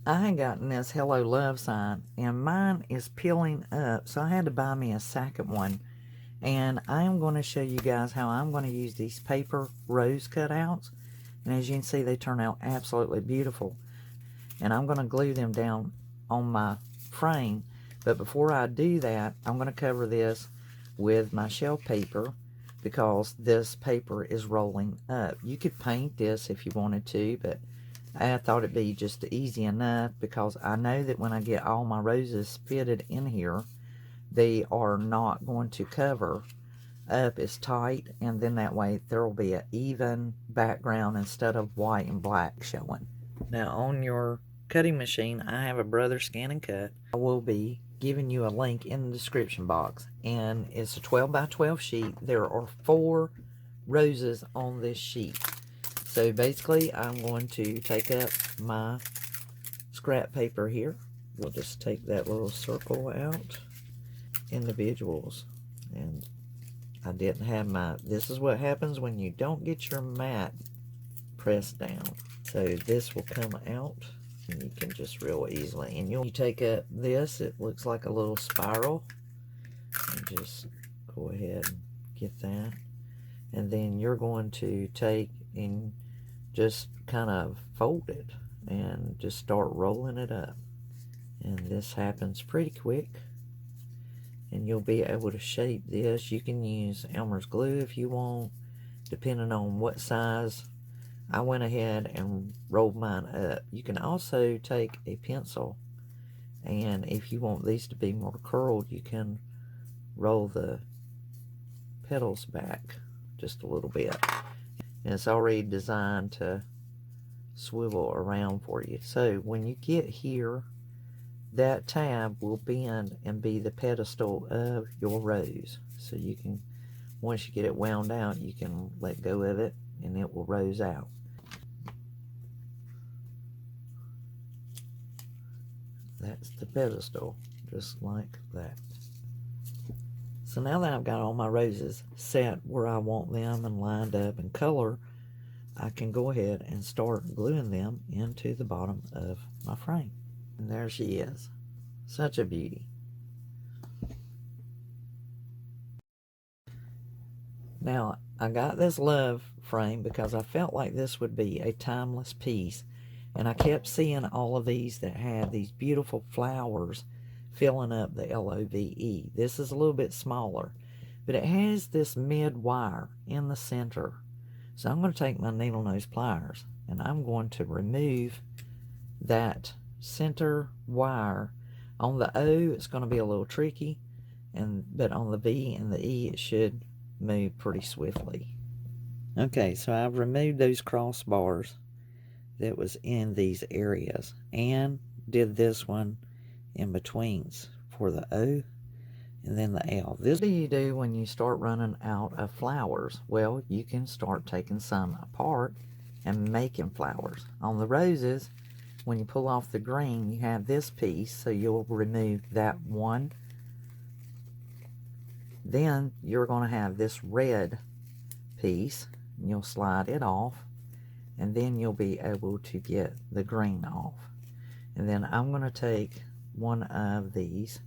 I had gotten this Hello Love sign, and mine is peeling up, so I had to buy me a second one. And I am going to show you guys how I'm going to use these paper rose cutouts. And as you can see, they turn out absolutely beautiful. And I'm going to glue them down on my frame. But before I do that, I'm going to cover this with my shelf paper because this paper is rolling up. You could paint this if you wanted to, but I thought it'd be just easy enough because I know that when I get all my roses fitted in here, they are not going to cover up as tight, and then that way there will be an even background instead of white and black showing. Now on your cutting machine, I have a Brother Scan and Cut. I will be giving you a link in the description box, and it's a 12 by 12 sheet. There are 4 roses on this sheet. So basically I'm going to take up my scrap paper here. We'll just take that little circle out, individuals, and I didn't have my, this is what happens when you don't get your mat pressed down. So this will come out, and you can just real easily, and you take up this, it looks like a little spiral, and just go ahead and get that. And then you're going to take and just kind of fold it and just start rolling it up. And this happens pretty quick. And you'll be able to shape this. You can use Elmer's glue if you want, depending on what size. I went ahead and rolled mine up. You can also take a pencil, and if you want these to be more curled, you can roll the petals back just a little bit. And it's already designed to swivel around for you. So when you get here, that tab will bend and be the pedestal of your rose. So you can, once you get it wound out, you can let go of it and it will rose out. That's the pedestal, just like that. So now that I've got all my roses set where I want them and lined up in color, I can go ahead and start gluing them into the bottom of my frame. And there she is. Such a beauty. Now, I got this love frame because I felt like this would be a timeless piece. And I kept seeing all of these that had these beautiful flowers filling up the LOVE. This is a little bit smaller, but it has this mid wire in the center. So I'm going to take my needle nose pliers and I'm going to remove that center wire. On the O, it's going to be a little tricky, but on the V and the E, it should move pretty swiftly. Okay, so I've removed those crossbars that was in these areas and did this one in betweens for the O and then the L. This, what do you do when you start running out of flowers? Well, you can start taking some apart and making flowers. On the roses, when you pull off the green, you have this piece, so you'll remove that one. Then you're going to have this red piece, and you'll slide it off, and then you'll be able to get the green off. And then I'm going to take one of these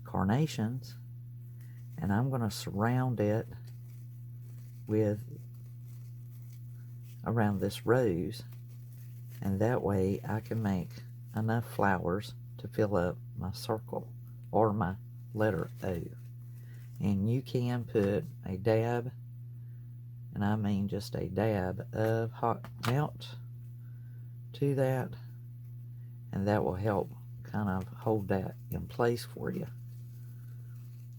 carnations, and I'm going to surround it with around this rose, and that way I can make enough flowers to fill up my circle or my letter O. And you can put a dab, and I mean just a dab of hot melt to that, and that will help kind of hold that in place for you.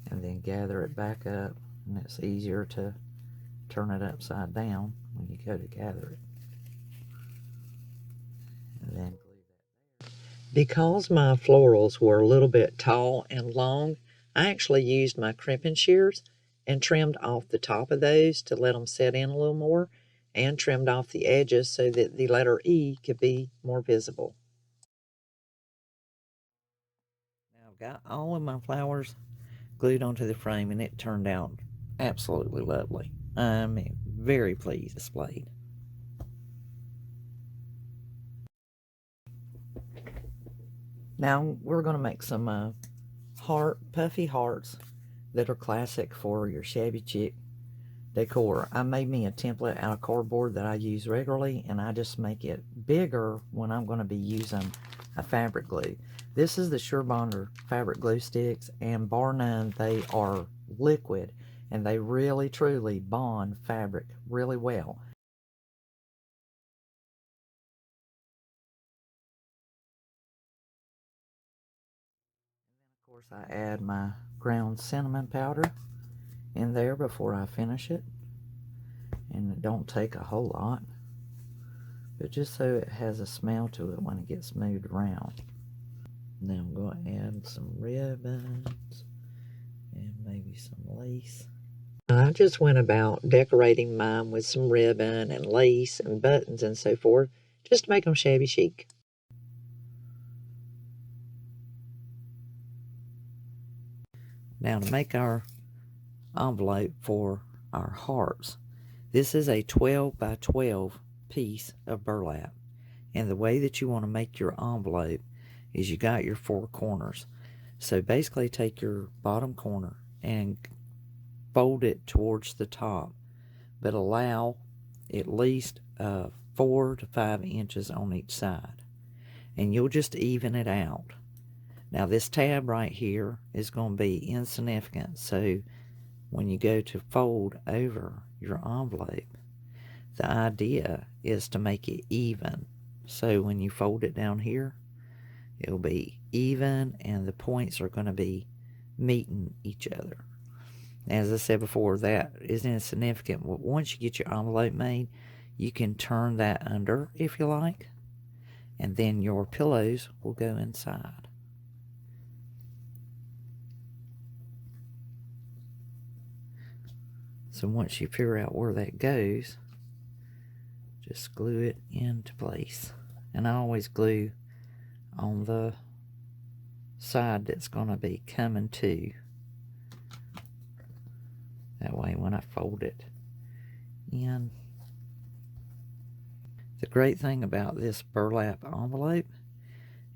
And then gather it back up, and it's easier to turn it upside down when you go to gather it. And then glue that there. Because my florals were a little bit tall and long, I actually used my crimping shears and trimmed off the top of those to let them set in a little more, and trimmed off the edges so that the letter E could be more visible. Now I've got all of my flowers glued onto the frame, and it turned out absolutely lovely. I'm very pleased displayed. Now we're going to make some puffy hearts that are classic for your Shabby Chic decor. I made me a template out of cardboard that I use regularly, and I just make it bigger when I'm going to be using a fabric glue. This is the Sure Bonder fabric glue sticks, and bar none, they are liquid, and they really truly bond fabric really well. Of course, I add my ground cinnamon powder in there before I finish it, and it don't take a whole lot, but just so it has a smell to it when it gets moved around. Now I'm going to add some ribbons and maybe some lace. I just went about decorating mine with some ribbon and lace and buttons and so forth, just to make them shabby chic. Now to make our envelope for our hearts, this is a 12 by 12 piece of burlap. And the way that you want to make your envelope is you got your four corners. So basically take your bottom corner and fold it towards the top, but allow at least 4 to 5 inches on each side, and you'll just even it out. Now this tab right here is going to be insignificant, so when you go to fold over your envelope, the idea is to make it even. So when you fold it down here, it'll be even and the points are going to be meeting each other. As I said before, that is insignificant. Once you get your envelope made, you can turn that under if you like, and then your pillows will go inside. So once you figure out where that goes, just glue it into place. And I always glue on the side that's going to be coming to. That way when I fold it in. The great thing about this burlap envelope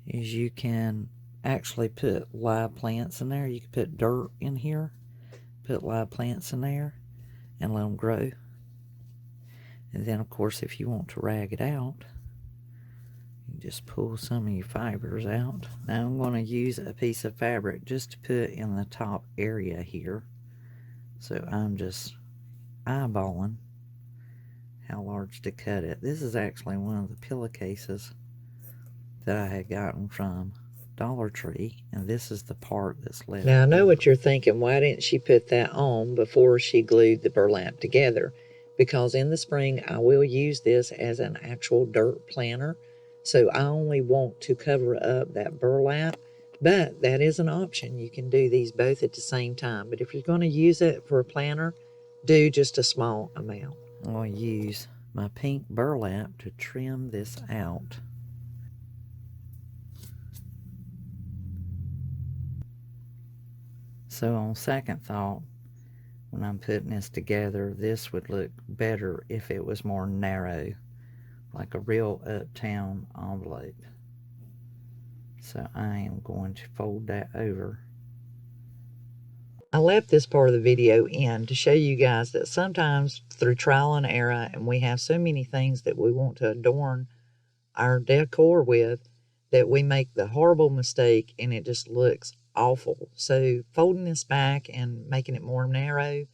is you can actually put live plants in there. You can put dirt in here, put live plants in there, and let them grow. And then of course if you want to rag it out, you just pull some of your fibers out. Now I'm going to use a piece of fabric just to put in the top area here. So I'm just eyeballing how large to cut it. This is actually one of the pillowcases that I had gotten from Dollar Tree, and this is the part that's left. Now I know what you're thinking, why didn't she put that on before she glued the burlap together? Because in the spring I will use this as an actual dirt planter, so I only want to cover up that burlap, but that is an option. You can do these both at the same time, but if you're going to use it for a planter, do just a small amount. I'm going to use my pink burlap to trim this out. So on second thought, when I'm putting this together, this would look better if it was more narrow, like a real uptown envelope. So I am going to fold that over. I left this part of the video in to show you guys that sometimes through trial and error, and we have so many things that we want to adorn our decor with, that we make the horrible mistake and it just looks awful. So folding this back and making it more narrow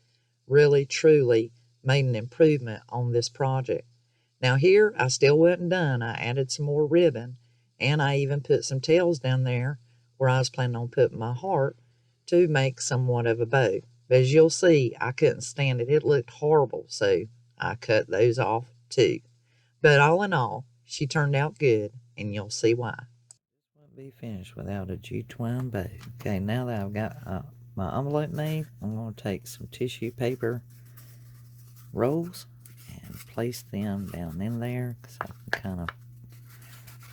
really truly made an improvement on this project. Now here I still wasn't done. I added some more ribbon, and I even put some tails down there where I was planning on putting my heart to make somewhat of a bow. But as you'll see, I couldn't stand it. It looked horrible, so I cut those off too. But all in all, she turned out good, and you'll see why. This won't be finished without a G-twine bow. Okay, now that I've got my envelope made, I'm going to take some tissue paper rolls and place them down in there, because I can kind of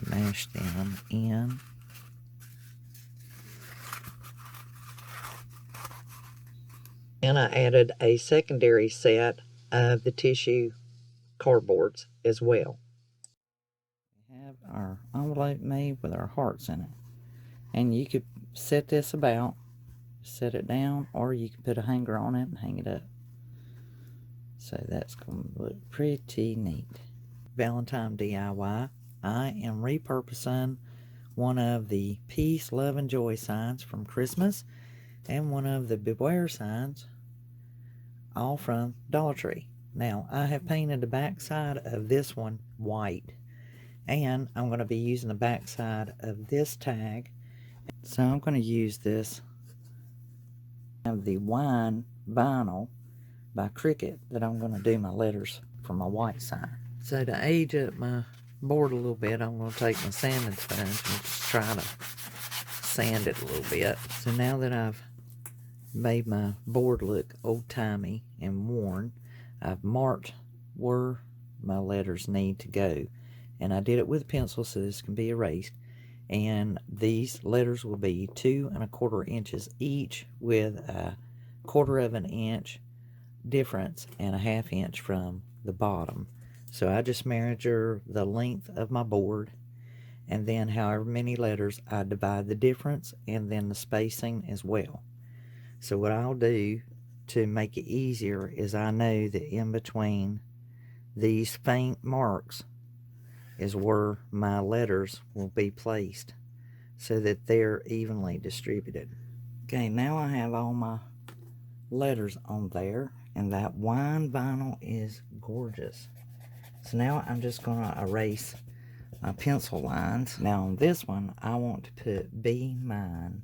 mash them in. And I added a secondary set of the tissue cardboards as well. We have our envelope made with our hearts in it. And you could set this about, set it down, or you can put a hanger on it and hang it up. So that's going to look pretty neat. Valentine DIY. I am repurposing one of the Peace, Love, and Joy signs from Christmas and one of the Beware signs, all from Dollar Tree. Now, I have painted the back side of this one white, and I'm going to be using the back side of this tag. So I'm going to use this of the wine vinyl by Cricut that I'm going to do my letters for my white sign. So to age up my board a little bit, I'm going to take my sanding sponge and just try to sand it a little bit. So now that I've made my board look old-timey and worn, I've marked where my letters need to go. And I did it with pencil so this can be erased. And these letters will be 2 1/4 inches each, with a 1/4 of an inch difference and a 1/2 inch from the bottom. So I just measure the length of my board, and then however many letters, I divide the difference and then the spacing as well. So what I'll do to make it easier is I know that in between these faint marks is where my letters will be placed so that they're evenly distributed. Okay, now I have all my letters on there, and that wine vinyl is gorgeous. So now I'm just going to erase my pencil lines. Now on this one, I want to put Be Mine.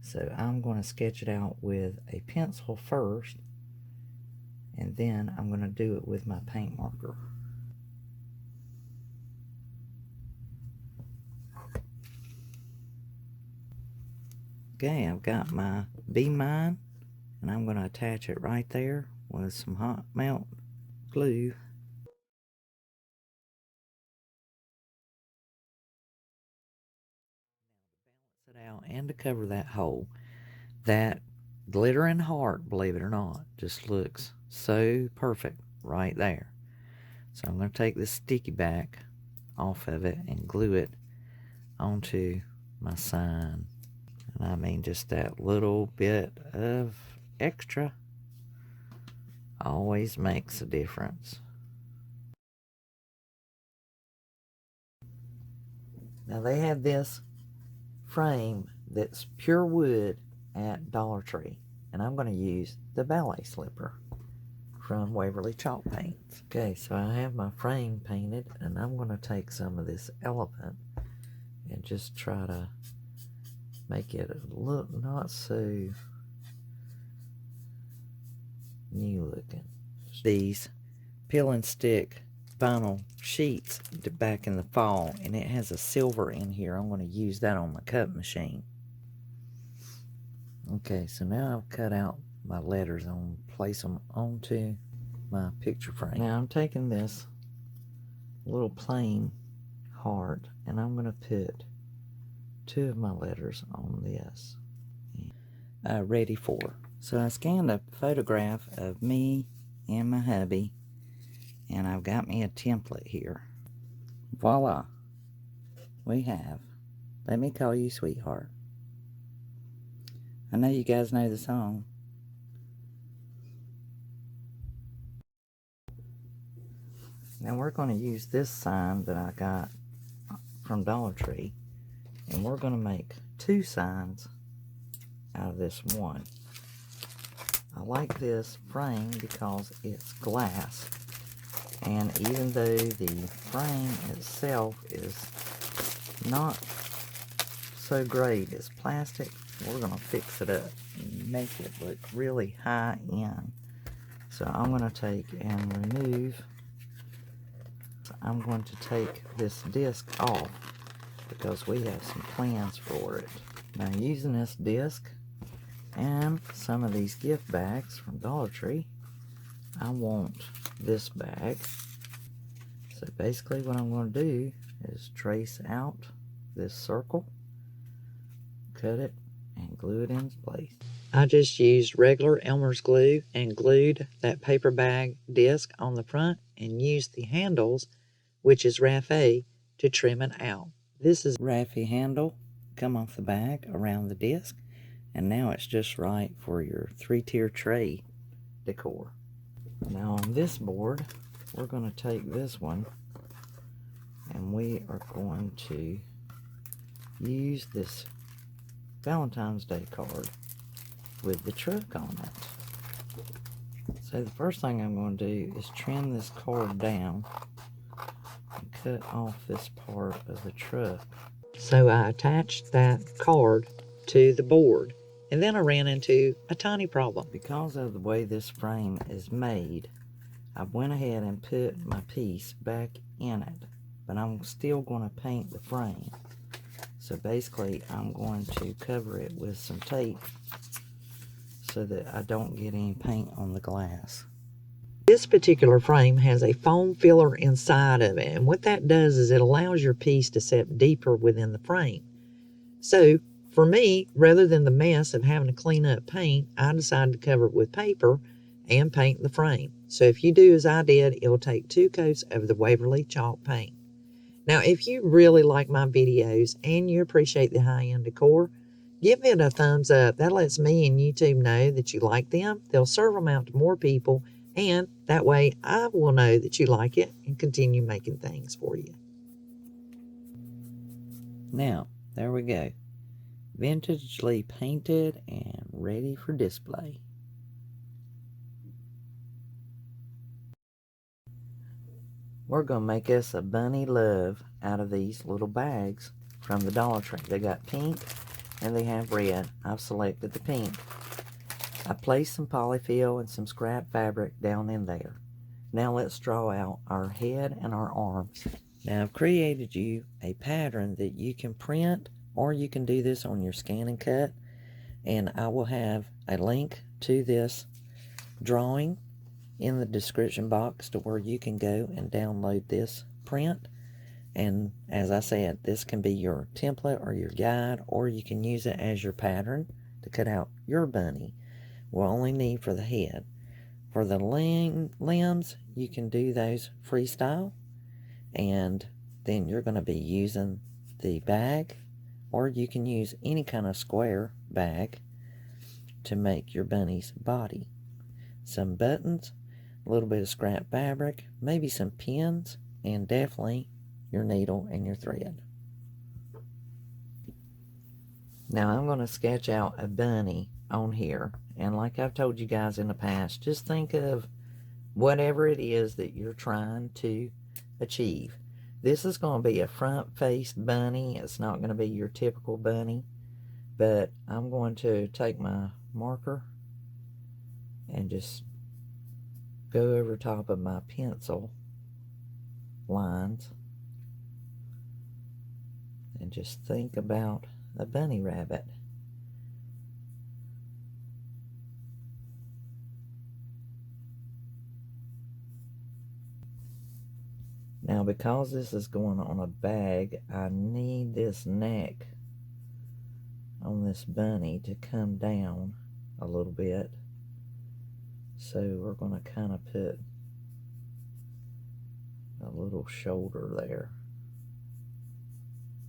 So I'm going to sketch it out with a pencil first, and then I'm going to do it with my paint marker. Okay, I've got my Be Mine, and I'm going to attach it right there with some hot melt glue. Now to balance it out and to cover that hole, that glittering heart, believe it or not, just looks so perfect right there. So I'm going to take this sticky back off of it and glue it onto my sign. And I mean, just that little bit of extra always makes a difference. Now they have this frame that's pure wood at Dollar Tree, and I'm going to use the ballet slipper from Waverly Chalk Paints. Okay, so I have my frame painted, and I'm going to take some of this elephant and just try to make it look not so new looking. These peel and stick vinyl sheets back in the fall, and it has a silver in here. I'm going to use that on my cut machine. Okay, so now I've cut out my letters. I'm going to place them onto my picture frame. Now I'm taking this little plain heart, and I'm going to put 2 of my letters on this. Ready for. So I scanned a photograph of me and my hubby, and I've got me a template here. Voila, we have Let Me Call You Sweetheart. I know you guys know the song. Now we're going to use this sign that I got from Dollar Tree, and we're going to make 2 signs out of this one. I like this frame because it's glass, and even though the frame itself is not so great as plastic, we're going to fix it up and make it look really high end. So I'm going to take and remove, I'm going to take this disc off because we have some plans for it. Now using this disc and some of these gift bags from Dollar Tree, I want this bag. So basically what I'm going to do is trace out this circle, cut it, and glue it in place. I just used regular Elmer's glue and glued that paper bag disc on the front and used the handles, which is Wreath, to trim it out. This is Raffy handle, come off the back around the disc, and now it's just right for your 3-tier tray decor. Now on this board, we're going to take this one and we are going to use this Valentine's Day card with the truck on it. So the first thing I'm going to do is trim this card down and cut off this part of the truck. So I attached that card to the board, and then I ran into a tiny problem. Because of the way this frame is made, I went ahead and put my piece back in it, but I'm still going to paint the frame. So basically I'm going to cover it with some tape so that I don't get any paint on the glass. This particular frame has a foam filler inside of it, and what that does is it allows your piece to set deeper within the frame. So for me, rather than the mess of having to clean up paint, I decided to cover it with paper and paint the frame. So if you do as I did, it'll take 2 coats of the Waverly chalk paint. Now, if you really like my videos and you appreciate the high-end decor, give it a thumbs up. That lets me and YouTube know that you like them. They'll serve them out to more people, and that way I will know that you like it and continue making things for you. Now, there we go. Vintagely painted and ready for display. We're going to make us a bunny love out of these little bags from the Dollar Tree. They got pink and they have red. I've selected the pink. I placed some polyfill and some scrap fabric down in there. Now let's draw out our head and our arms. Now I've created you a pattern that you can print, or you can do this on your scan and cut, and I will have a link to this drawing in the description box to where you can go and download this print. And as I said, this can be your template or your guide, or you can use it as your pattern to cut out your bunny. We'll only need for the head. For the limbs, you can do those freestyle, and then you're going to be using the bag, or you can use any kind of square bag to make your bunny's body. Some buttons, a little bit of scrap fabric, maybe some pins, and definitely your needle and your thread. Now I'm going to sketch out a bunny on here, and like I've told you guys in the past, just think of whatever it is that you're trying to achieve. This is going to be a front-faced bunny. It's not going to be your typical bunny, but I'm going to take my marker and just go over top of my pencil lines and just think about a bunny rabbit. Now, because this is going on a bag, I need this neck on this bunny to come down a little bit. So we're going to kind of put a little shoulder there.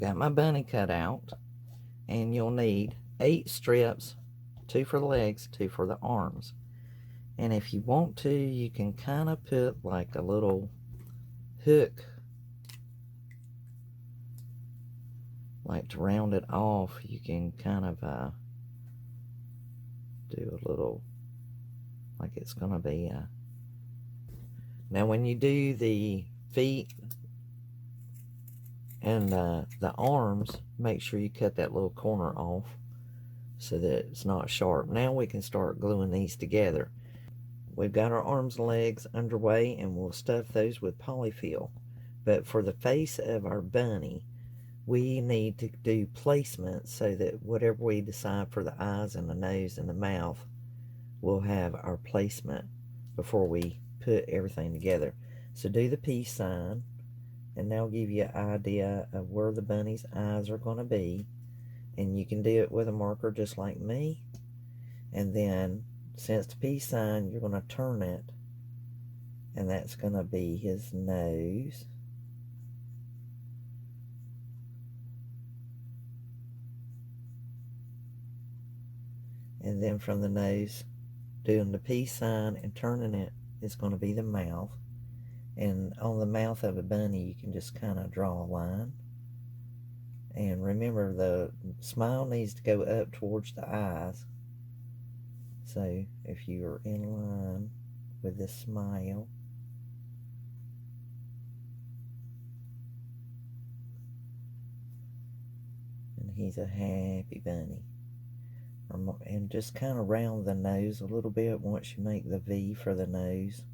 Got my bunny cut out, and you'll need 8 strips, 2 for the legs, 2 for the arms. And if you want to, you can kind of put like a little hook, like to round it off. You can kind of do a little, like it's gonna be now when you do the feet and the arms, make sure you cut that little corner off so that it's not sharp. Now we can start gluing these together. We've got our arms and legs underway, and we'll stuff those with polyfill. But for the face of our bunny, we need to do placement so that whatever we decide for the eyes and the nose and the mouth, we'll have our placement before we put everything together. So do the peace sign, and that'll give you an idea of where the bunny's eyes are going to be. And you can do it with a marker just like me. And then, since the peace sign, you're going to turn it, and that's going to be his nose. And then from the nose, doing the peace sign and turning it is going to be the mouth. And on the mouth of a bunny, you can just kind of draw a line. And remember, the smile needs to go up towards the eyes. So if you're in line with this smile, and he's a happy bunny. And just kind of round the nose a little bit once you make the V for the nose.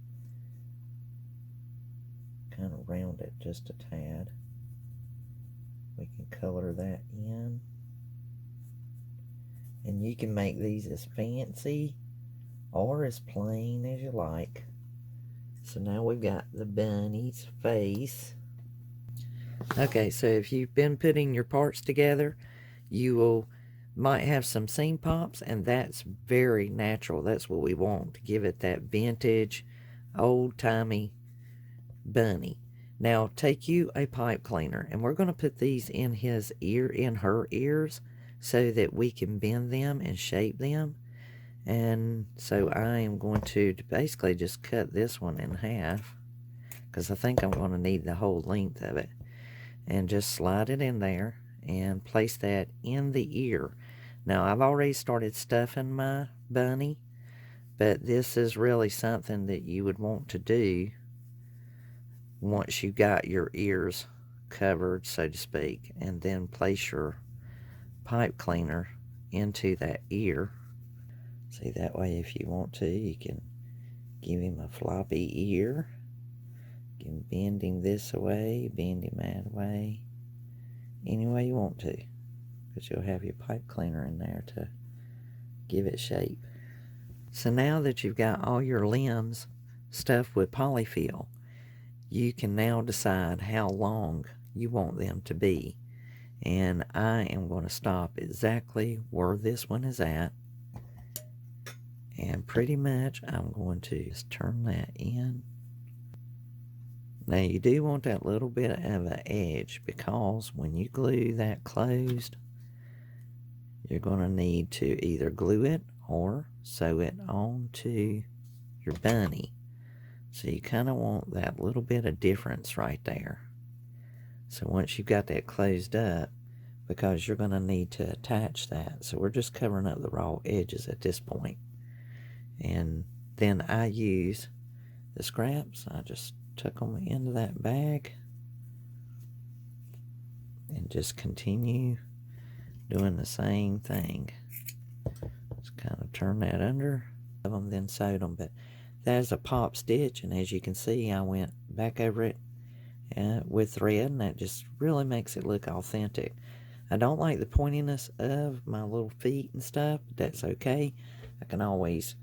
Kind of round it just a tad. We can color that in. And you can make these as fancy or as plain as you like. So now we've got the bunny's face. Okay, so if you've been putting your parts together, you might have some seam pops, and that's very natural. That's what we want to give it that vintage, old-timey bunny. Now take you a pipe cleaner, and we're going to put these in her ears, so that we can bend them and shape them. And so I am going to basically just cut this one in half, because I think I'm going to need the whole length of it, and just slide it in there and place that in the ear. Now I've already started stuffing my bunny, but this is really something that you would want to do once you got your ears covered, so to speak, and then place your pipe cleaner into that ear. See, that way if you want to, you can give him a floppy ear. You can bend him this way, bend him that way, any way you want to, because you'll have your pipe cleaner in there to give it shape. So now that you've got all your limbs stuffed with polyfill, you can now decide how long you want them to be. And I am going to stop exactly where this one is at. And pretty much I'm going to just turn that in. Now you do want that little bit of an edge, because when you glue that closed, you're going to need to either glue it or sew it onto your bunny. So you kind of want that little bit of difference right there. So once you've got that closed up, because you're going to need to attach that, so we're just covering up the raw edges at this point. And then I use the scraps. I just tuck them into that bag and just continue doing the same thing. Just kind of turn that under them, then sew them. But that's a pop stitch, and as you can see, I went back over it with thread, and that just really makes it look authentic. I don't like the pointiness of my little feet and stuff, but that's okay. I can always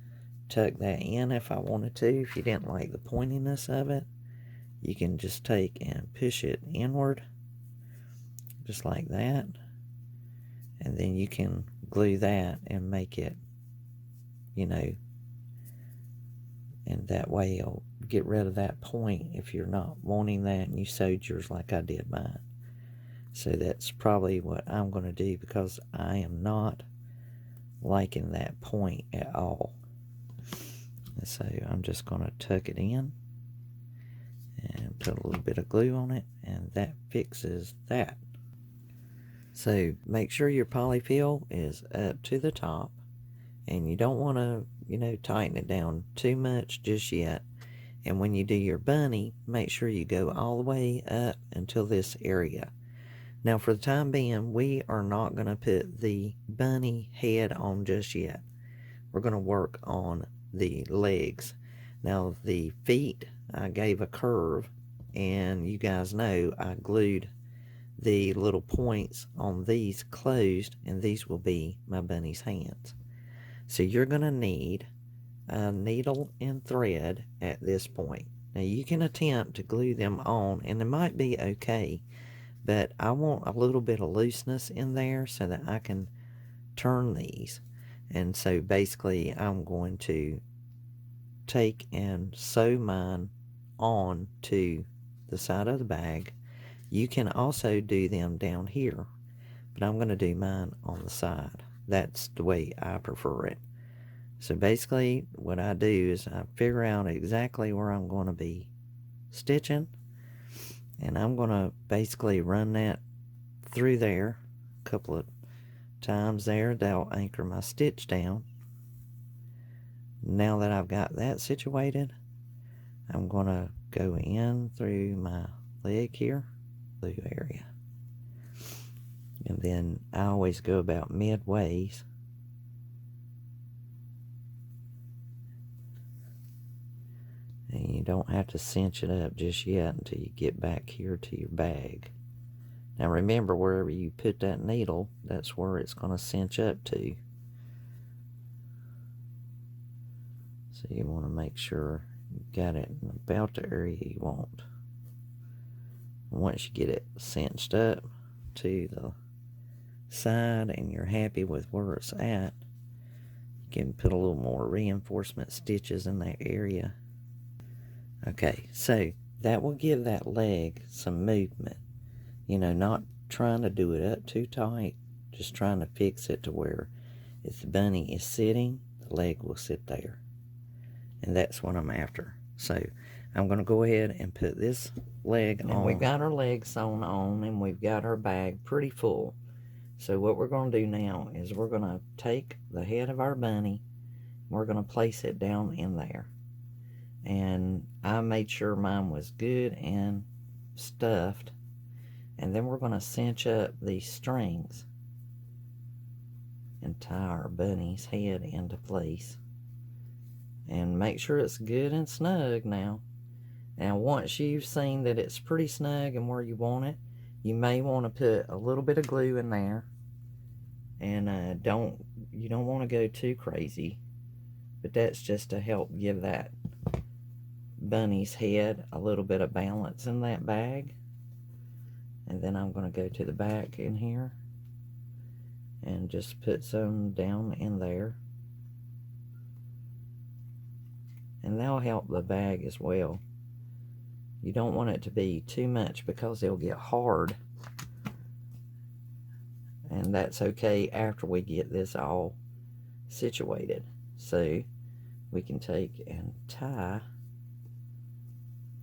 tuck that in if I wanted to. If you didn't like the pointiness of it, you can just take and push it inward, just like that. And then you can glue that and make it, and that way it'll get rid of that point if you're not wanting that and you sewed yours like I did mine. So that's probably what I'm going to do, because I am not liking that point at all. And so I'm just going to tuck it in and put a little bit of glue on it, and that fixes that. So make sure your polyfill is up to the top, and you don't want to, tighten it down too much just yet. And when you do your bunny, make sure you go all the way up until this area. Now for the time being, we are not going to put the bunny head on just yet. We're going to work on the legs. Now the feet, I gave a curve, and you guys know I glued the little points on these closed, and these will be my bunny's hands. So you're going to need a needle and thread at this point. Now you can attempt to glue them on, and it might be okay, but I want a little bit of looseness in there so that I can turn these. And so basically I'm going to take and sew mine on to the side of the bag. You can also do them down here, but I'm going to do mine on the side. that's the way I prefer it. So basically what I do is I figure out exactly where I'm going to be stitching, and I'm going to basically run that through there a couple of times there. That'll anchor my stitch down. Now that I've got that situated, I'm going to go in through my leg here, blue area. And then I always go about midways. And you don't have to cinch it up just yet until you get back here to your bag. Now remember, wherever you put that needle, that's where it's going to cinch up to. So you want to make sure you got it in about the area you want. Once you get it cinched up to the side and you're happy with where it's at, you can put a little more reinforcement stitches in that area. Okay, so that will give that leg some movement. You know, not trying to do it up too tight, just trying to fix it to where if the bunny is sitting, the leg will sit there. And that's what I'm after. So I'm going to go ahead and put this leg on. We've got our leg sewn on, and we've got our bag pretty full. So what we're going to do now is we're going to take the head of our bunny, we're going to place it down in there. And I made sure mine was good and stuffed. And then we're going to cinch up these strings and tie our bunny's head into place. And make sure it's good and snug now. Now once you've seen that it's pretty snug and where you want it, you may want to put a little bit of glue in there. And you don't want to go too crazy. But that's just to help give that bunny's head a little bit of balance in that bag. And then I'm going to go to the back in here and just put some down in there. And that'll help the bag as well. You don't want it to be too much because it'll get hard. And that's okay after we get this all situated. So we can take and tie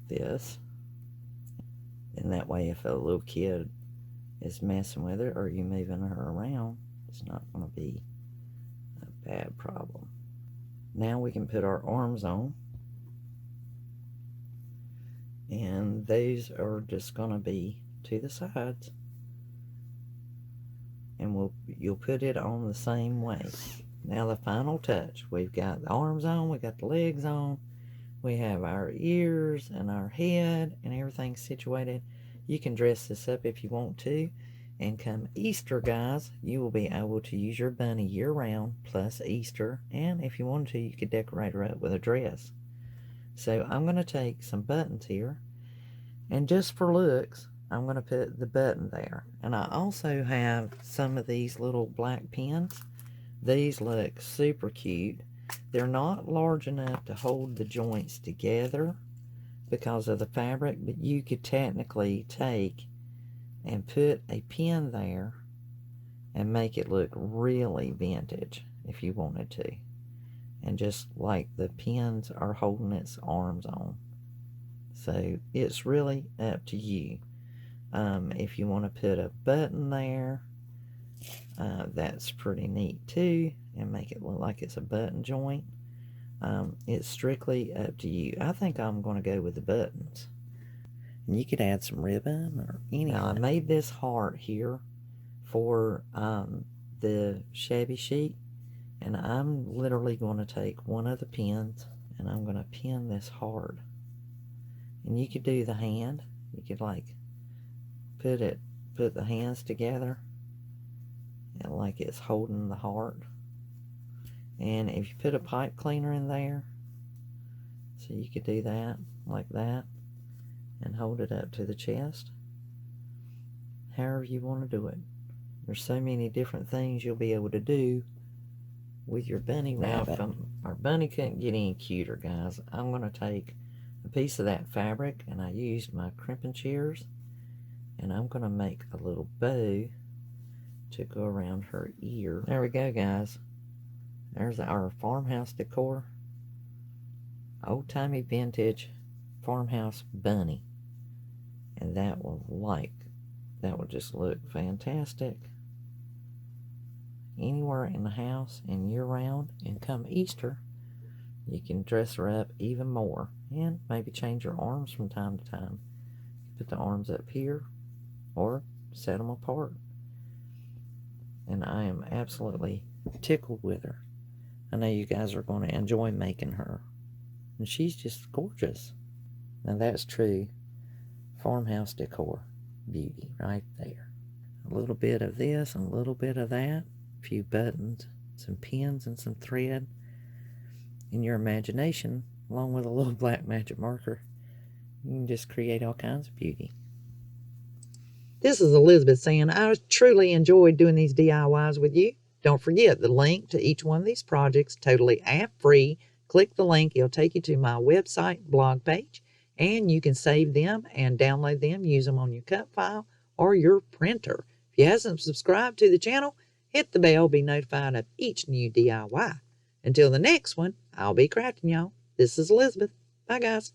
this. And that way if a little kid is messing with it or you moving her around, it's not going to be a bad problem. Now we can put our arms on. And these are just going to be to the sides. And you'll put it on the same way. Now the final touch. We've got the arms on, we got the legs on. We have our ears and our head and everything situated. You can dress this up if you want to. And come Easter, guys, you will be able to use your bunny year-round plus Easter. And if you wanted to, you could decorate her up with a dress. So I'm going to take some buttons here. And just for looks, I'm going to put the button there. And I also have some of these little black pins. These look super cute. They're not large enough to hold the joints together because of the fabric, but you could technically take and put a pin there and make it look really vintage if you wanted to. And just like the pins are holding its arms on. So it's really up to you. If you want to put a button there, that's pretty neat too, and make it look like it's a button joint. It's strictly up to you. I think I'm going to go with the buttons. And you could add some ribbon or anything. Now I made this heart here for the Shabby Chic, and I'm literally going to take one of the pins and I'm going to pin this heart. And you could do the hand. You could like put the hands together and like it's holding the heart. And if you put a pipe cleaner in there, so you could do that like that and hold it up to the chest, however you want to do it. There's so many different things you'll be able to do with your bunny rabbit. Now, if our bunny couldn't get any cuter, guys, I'm going to take a piece of that fabric, and I used my crimping shears, and I'm going to make a little bow to go around her ear. There we go, guys. There's our farmhouse decor. Old-timey vintage farmhouse bunny. And that will just look fantastic anywhere in the house and year-round. And come Easter, you can dress her up even more and maybe change her arms from time to time. Put the arms up here or set them apart. And I am absolutely tickled with her. I know you guys are going to enjoy making her. And she's just gorgeous. Now that's true farmhouse decor beauty right there. A little bit of this and a little bit of that. A few buttons, some pins, and some thread. In your imagination, along with a little black magic marker, you can just create all kinds of beauty. This is Elizabeth saying I truly enjoyed doing these DIYs with you. Don't forget the link to each one of these projects, totally app-free. Click the link. It'll take you to my website blog page, and you can save them and download them, use them on your cut file or your printer. If you haven't subscribed to the channel, hit the bell, be notified of each new DIY. Until the next one, I'll be crafting, y'all. This is Elizabeth. Bye, guys.